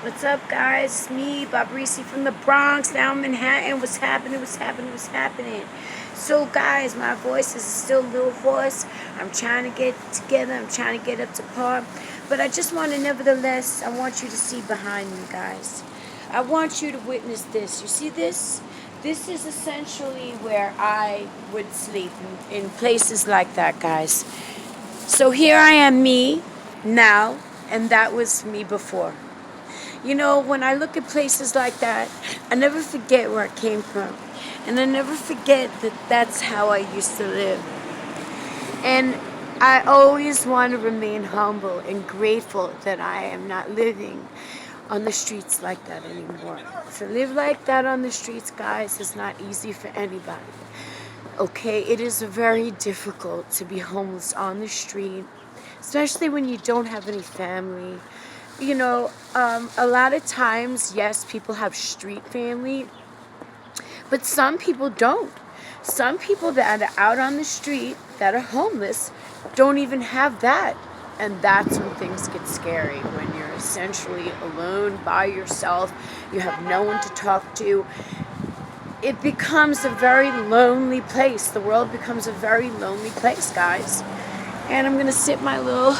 What's up, guys? It's me, Barbarisi from the Bronx, now Manhattan. What's happening? What's happening? What's happening? So, guys, my voice is still a little hoarse. I'm trying to get together. I'm trying to get up to par. But I just want to, nevertheless, I want you to see behind me, guys. I want you to witness this. You see this? This is essentially where I would sleep, in places like that, guys. So here I am, me, now, and that was me before. You know, when I look at places like that, I never forget where I came from. And I never forget that that's how I used to live. And I always want to remain humble and grateful that I am not living on the streets like that anymore. To live like that on the streets, guys, is not easy for anybody. Okay, it is very difficult to be homeless on the street, especially when you don't have any family. You know, a lot of times, yes, people have street family, but some people don't. Some people that are out on the street, that are homeless, don't even have that. And that's when things get scary, when you're essentially alone by yourself, you have no one to talk to. It becomes a very lonely place. The world becomes a very lonely place, guys. And I'm going to sit my little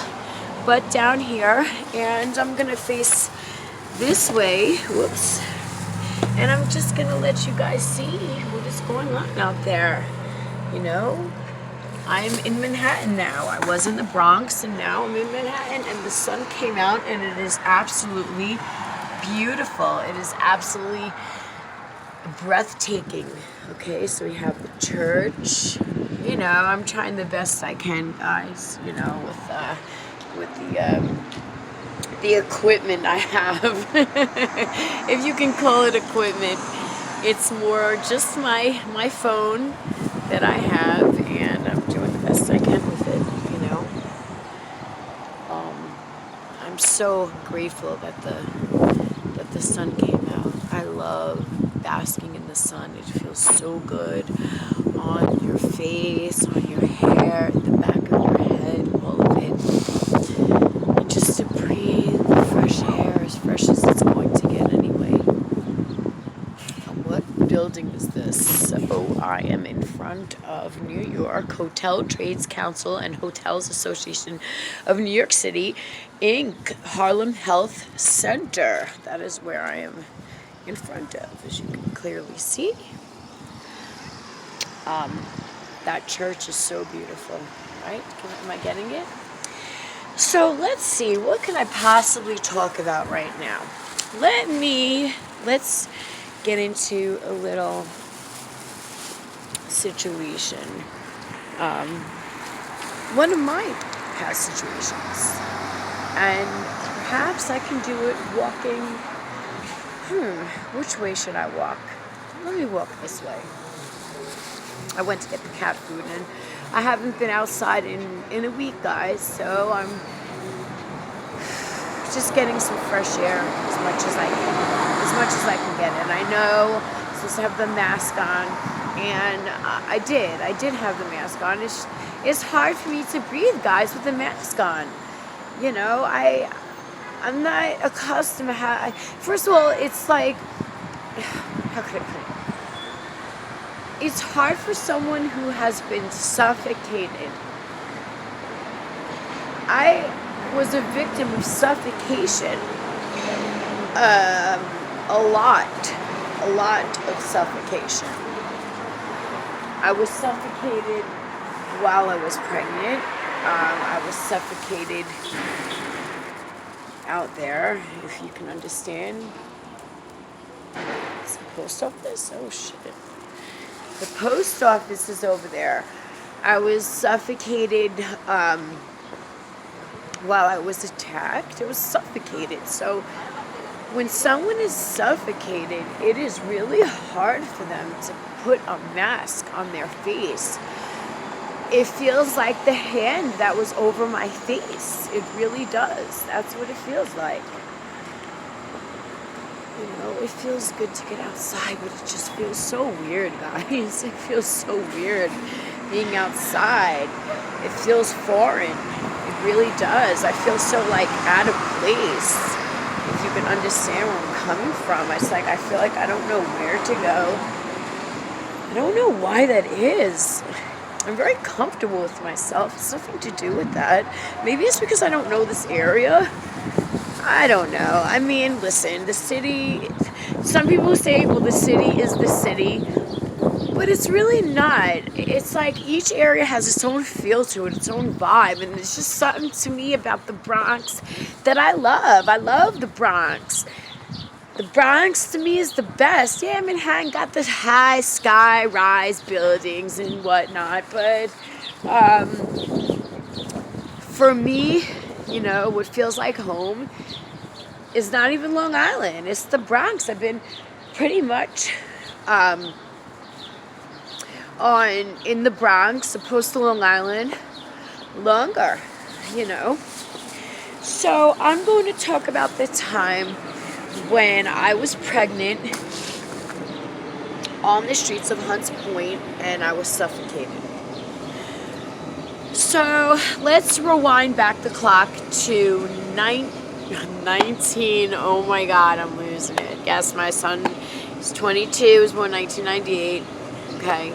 butt down here, and I'm gonna face this way. Whoops. And I'm just gonna let you guys see what is going on out there. You know, I'm in Manhattan now. I was in the Bronx, and now I'm in Manhattan, and the sun came out, and it is absolutely beautiful. It is absolutely breathtaking. Okay, so we have the church. You know, I'm trying the best I can, guys, you know, with the equipment I have. If you can call it equipment, it's more just my phone that I have, and I'm doing the best I can with it, you know. I'm so grateful that the sun came out. I love basking in the sun. It feels so good on your face, on your hair, the back of your head, all of it. And just to breathe the fresh air, as fresh as it's going to get anyway. What building is this? So I am in front of New York Hotel Trades Council and Hotels Association of New York City, Inc., Harlem Health Center. That is where I am in front of, as you can clearly see. That church is so beautiful, right? Am I getting it? So let's see, what can I possibly talk about right now? Let's get into a little situation. One of my past situations. And perhaps I can do it walking. Which way should I walk? Let me walk this way. I went to get the cat food, and I haven't been outside in a week, guys, so I'm just getting some fresh air as much as I can get. And I know I'm supposed to have the mask on, and I did have the mask on. It's hard for me to breathe, guys, with the mask on. You know, I'm not accustomed to first of all, it's like, how could I put it? It's hard for someone who has been suffocated. I was a victim of suffocation. A lot of suffocation. I was suffocated while I was pregnant. I was suffocated out there, if you can understand. It's the post office? Oh, shit. The post office is over there. I was suffocated while I was attacked. I was suffocated. So when someone is suffocated, it is really hard for them to put a mask on their face. It feels like the hand that was over my face. It really does. That's what it feels like. You know, it feels good to get outside, but it just feels so weird, guys. It feels so weird being outside. It feels foreign. It really does. I feel so, like, out of place, if you can understand where I'm coming from. It's like I feel like I don't know where to go. I don't know why that is. I'm very comfortable with myself. It's nothing to do with that. Maybe it's because I don't know this area. I don't know. I mean, listen, the city, some people say, well, the city is the city, but it's really not. It's like each area has its own feel to it, its own vibe, and it's just something to me about the Bronx that I love. I love the Bronx. The Bronx to me is the best. Yeah, Manhattan got the high sky rise buildings and whatnot, but for me, what feels like home is not even Long Island. It's the Bronx. I've been pretty much in the Bronx, opposed to Long Island, longer, So I'm going to talk about the time when I was pregnant on the streets of Hunts Point and I was suffocated. So let's rewind back the clock to 19, oh my God, I'm losing it. Yes, my son is 22, he was born 1998. Okay.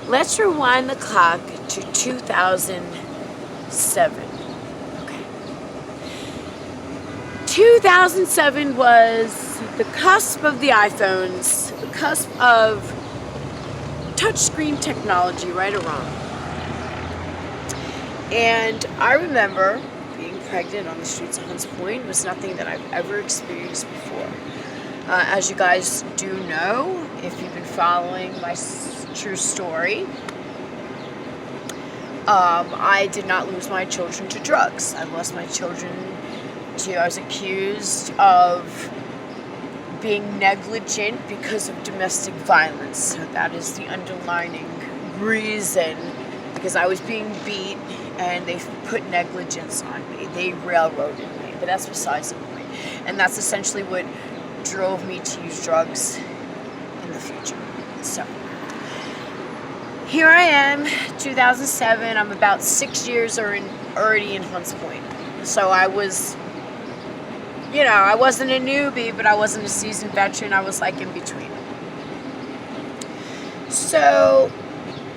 Let's rewind the clock to 2007. 2007 was the cusp of the iPhones, the cusp of touchscreen technology, right or wrong. And I remember being pregnant on the streets of Hunts Point. It was nothing that I've ever experienced before. As you guys do know, if you've been following my true story, I did not lose my children to drugs. I lost my children I was accused of being negligent because of domestic violence. So that is the underlying reason, because I was being beat and they put negligence on me. They railroaded me, but that's besides the point. And that's essentially what drove me to use drugs in the future. So here I am, 2007. I'm about 6 years already in Hunts Point. So I was... I wasn't a newbie, but I wasn't a seasoned veteran. I was like in between. So,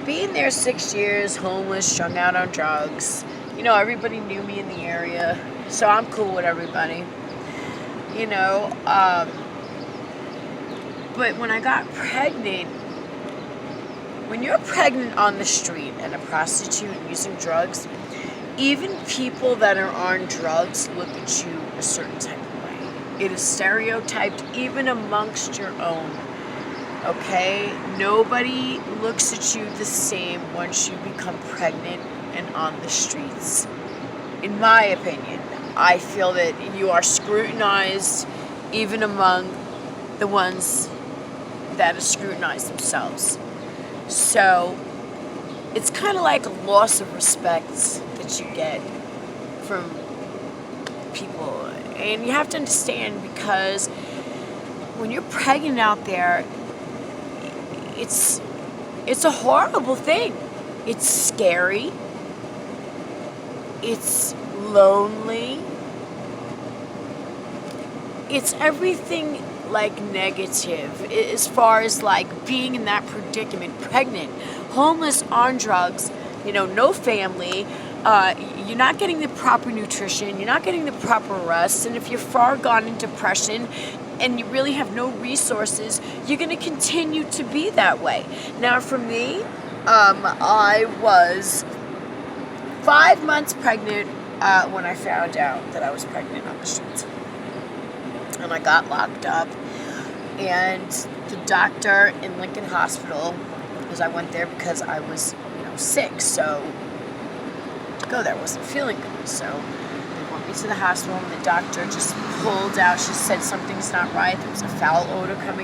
being there 6 years, homeless, strung out on drugs, everybody knew me in the area, so I'm cool with everybody. But when I got pregnant, when you're pregnant on the street and a prostitute using drugs, even people that are on drugs look at you a certain type of way. It is stereotyped even amongst your own. Okay? Nobody looks at you the same once you become pregnant and on the streets. In my opinion, I feel that you are scrutinized even among the ones that scrutinize themselves. So, it's kind of like a loss of respect that you get from people. And you have to understand, because when you're pregnant out there, it's a horrible thing. It's scary. It's lonely. It's everything like negative as far as like being in that predicament, pregnant, homeless, on drugs, no family, you're not getting the proper nutrition, you're not getting the proper rest, and if you're far gone in depression and you really have no resources, you're going to continue to be that way. Now for me, I was 5 months pregnant when I found out that I was pregnant on the streets. And I got locked up, and the doctor in Lincoln Hospital, because I went there because I was, sick, so to go there, I wasn't feeling good, so they brought me to the hospital, and the doctor just pulled out, she said something's not right, there was a foul odor coming